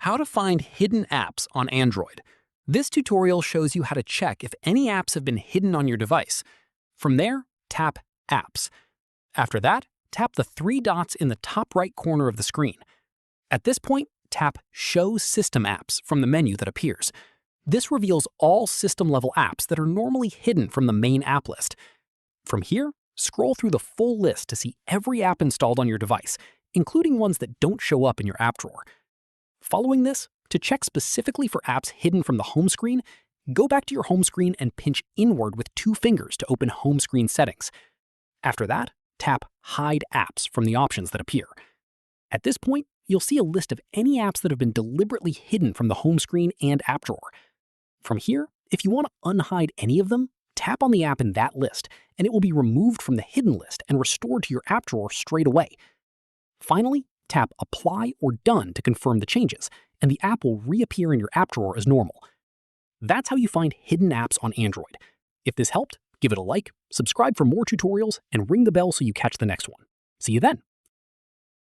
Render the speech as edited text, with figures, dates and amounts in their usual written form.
How to find hidden apps on Android. This tutorial shows you how to check if any apps have been hidden on your device. From there, tap Apps. After that, tap the three dots in the top right corner of the screen. At this point, tap Show System Apps from the menu that appears. This reveals all system-level apps that are normally hidden from the main app list. From here, scroll through the full list to see every app installed on your device, including ones that don't show up in your app drawer. Following this, to check specifically for apps hidden from the home screen, go back to your home screen and pinch inward with 2 fingers to open home screen settings. After that, tap Hide Apps from the options that appear. At this point, you'll see a list of any apps that have been deliberately hidden from the home screen and app drawer. From here, if you want to unhide any of them, tap on the app in that list, and it will be removed from the hidden list and restored to your app drawer straight away. Finally, tap Apply or Done to confirm the changes, and the app will reappear in your app drawer as normal. That's how you find hidden apps on Android. If this helped, give it a like, subscribe for more tutorials, and ring the bell so you catch the next one. See you then!